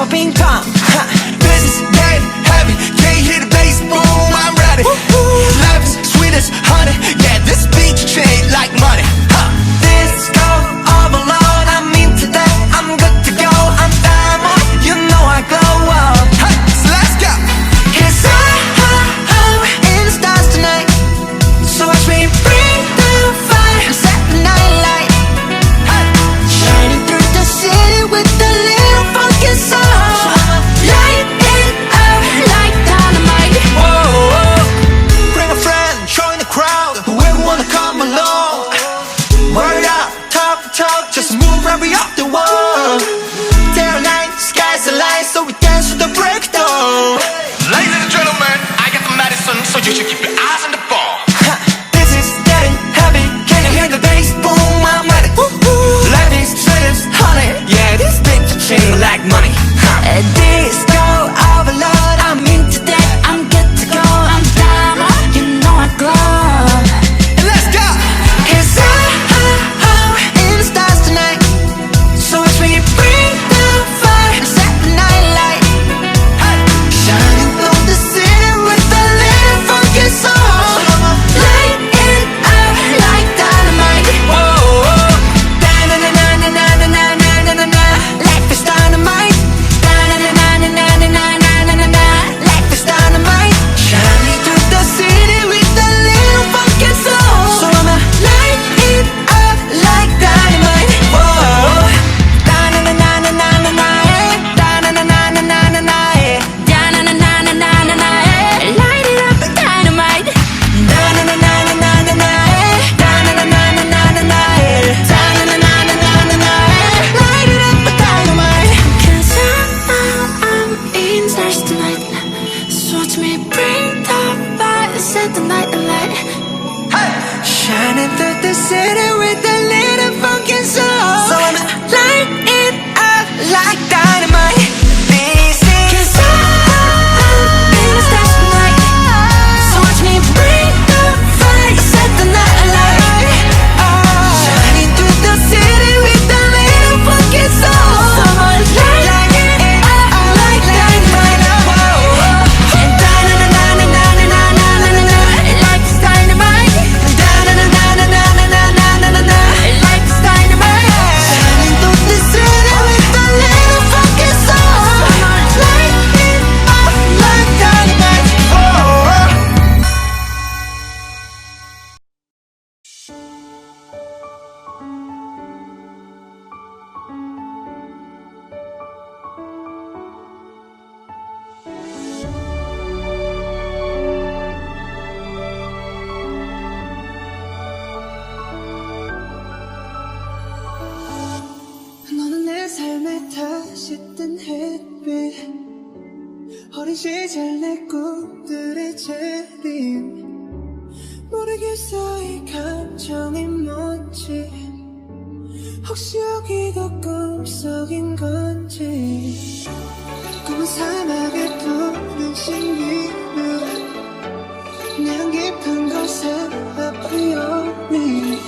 a ping pong. This is dead heavy, can't hear the bass boom, I'm ready. Life is sweet as honey, yeah, this beat chain like money. Disco overload, I'm into that, I'm good to go. I'm diamond, you know I glow up. So let's go. 'Cause I'm in the stars tonight, so watch me bring the fire and set the night light. Shining through the city with a little funky soul. Light it up like dynamite. Whoa, bring a friend, join the crowd, whoever wanna come along. Word up, talk the talk, just move right we off the wall. Day or night, sky's the light, so we dance with the breakdown. Ladies and gentlemen, I got the medicine, so you should keep your eyes on the ball. This is getting heavy, can you hear the bass boom? I'm ready. Life is sweet as honey, yeah, this beat chain like money. Disco overload, I'm into that, I'm good to go. I'm diamond, you know I glow. And let's go. 'Cause I'm in the stars tonight, so watch me bring the fire and set the night light. Shining through the city with a little funky soul. Light it up like dynamite. Whoa, da-na-na-na-na-na-na-na-na-na-na. Life is dynamite. Da-na-na-na-na-na-na-na-na-na. Life is dynamite. Shining through the city with a little funky soul. So I'ma light it up like dynamite. Whoa, da-na-na-na-na-na-na-na. Da-na-na-na-na-na-na. Da-na-na-na-na-na-na. Light it up like dynamite. Da-na-na-na-na-na-na. Da-na-na-na-na-na-na. Da-na-na-na-na-na-na. Light it up like dynamite. 'Cause I'm in stars tonight, so watch me bring the fire and set the night alight. Shining through the city with a little funky soul. So I'ma light it up like dynamite. This is 'cause I'm in the stars tonight, so watch me bring the fire and set the night alight. Shining through the city with a little funky soul. So I'ma light it up like dynamite. And da-na-na-na-na-na-na-na-na-na. Life is dynamite. Da-na-na-na-na-na-na-na-na-na. Life is dynamite. Shining through the city with a little funky soul. So I'ma light it up like dynamite. 너는 내 삶에 다시 뜬 햇빛, 어린 시절 내 꿈들의 재림. 모르겠어 이 감정이 뭔지, 혹시 여기도 꿈속인 건지. 꿈은 사막에 푸른 신비로 내 깊은 곳에 아프려니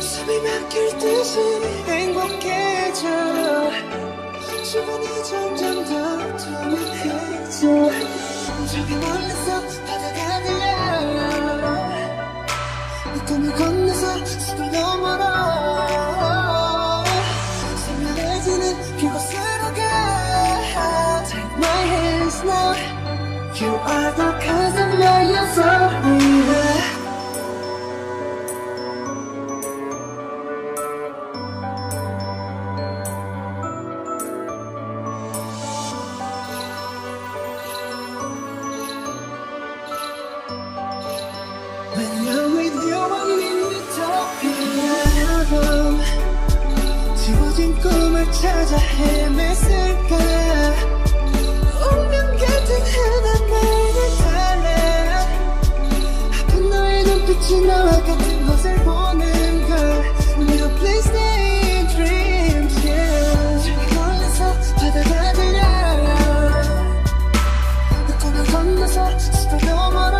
숨이 막힐 듯이 행복해져. 주변이 점점 더 투명해져. 저기 멀리서 바다가 들려. 내 꿈을 건너서 숲을 넘어라. 선명해지는 그곳으로 가. Take my hands now. You are the cause of my euphoria. When you're with you, I'm in utopia. 지워진 꿈을 찾아 헤맸을까. 운명 같은 하나만을 달래. 아픈 너의 눈빛이 나와 같은 것을 보는 걸. We're a place in dreams, yeah. 저기 멀리서 바다가 들려. 내 꿈을 건너서 숲을 넘어라.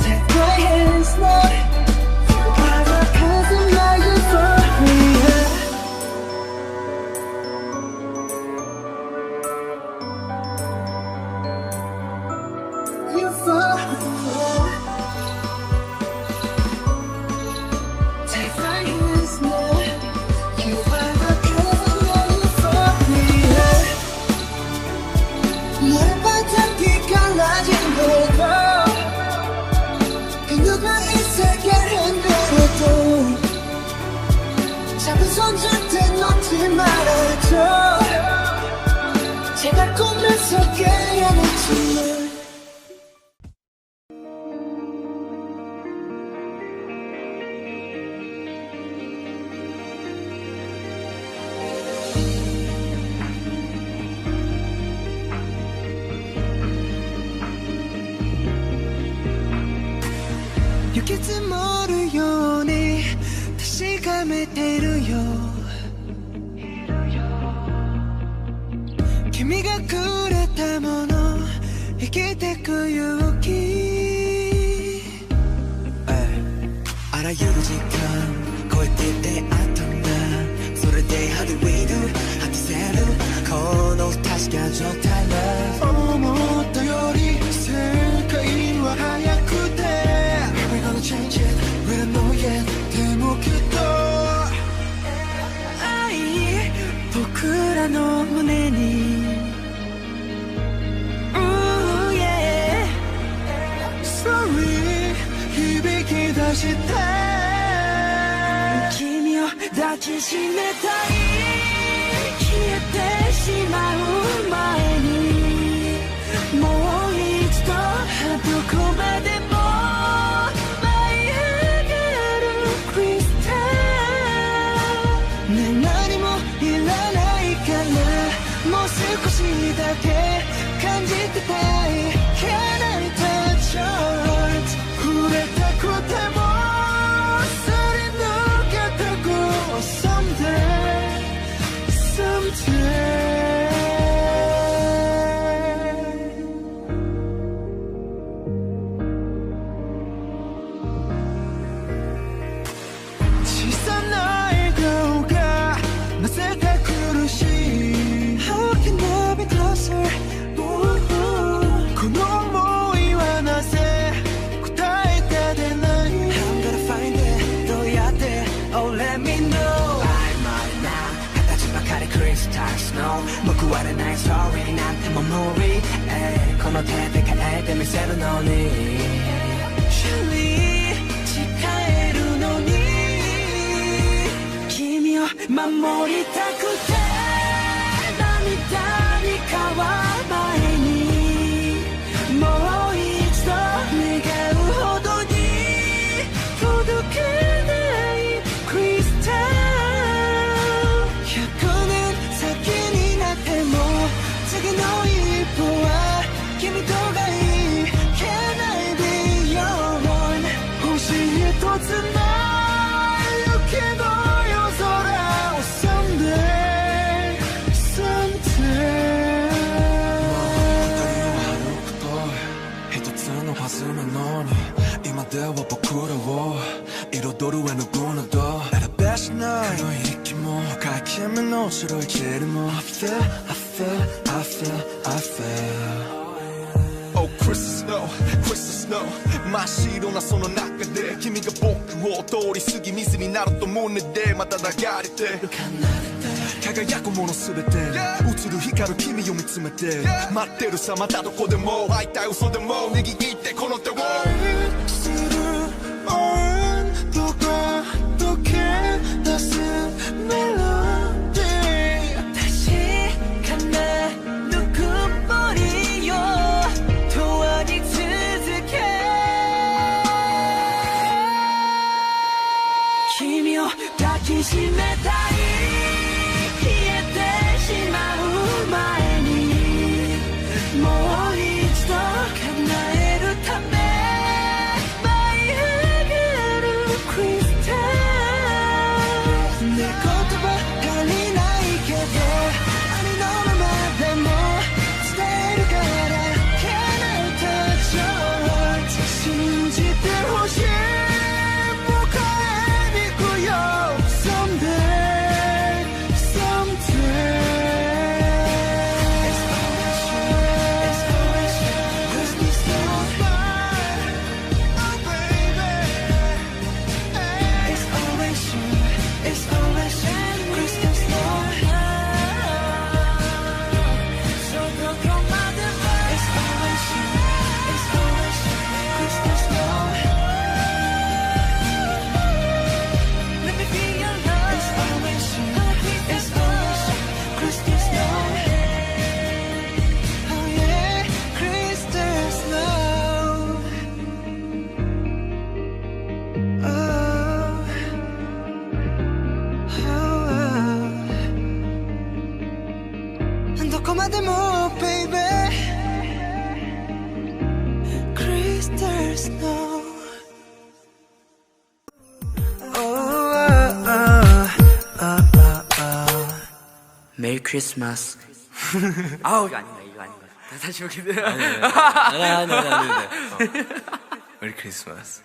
Take my hands now. You are the cause of my euphoria. 말아줘 제가 꿈을 속에 안았지만行き積もるように確かめてるよ君がくれたもの生きてく勇気あらゆる時間超えて出会ったんだそれで How do we do 果たせるこの確か状態は思ったより世界は早くてWe're gonna change it We don't know yet でもきっと愛僕らの胸に響き出して君を抱きしめたい消えてしまう前にもう一度どこまでも舞い上がるクリスタルね何もいらないからもう少しだけ感じてたい Can I touch your heart 触れたくてもすり抜けてく Someday Someday 小さな笑顔がなぜか苦しい How can I be closer この想いはなぜ答えが出ない I'm gonna find it どうやって Oh let me know I'm on now 形ばかりクリスタルスノー報われないストーリーなんても無理この手で変えてみせるのに Surely 誓えるのに君を守りたくて涙に変わる前にもう一度願うほどに届けないクリスタル100年先になっても次の一歩は君とがいい Can I be your one 星一つの雪の夜空を Someday Someday 一つのはずなのに今では僕らを彩る絵の具など選べしない黒い息も赤い君の白い塵も I feel I feel I feel I feel Oh Crystal Snow Crystal Snow 真っ白なその中で君が僕を通り過ぎ水になると胸でまた流れて輝くものすべて映る光る君を見つめて待ってるさまたどこでも会いたい嘘でも握ってこの手をする温度が溶け出すメロディー確かなぬくもりよ永遠に続け君を抱きしめたい消えてしまう前にもう一度叶えるため舞までも baby Crystal snow Merry Christmas. 아우 이거 아닌가 이거 아닌가. 다시 보게 돼. 아니. Merry Christmas.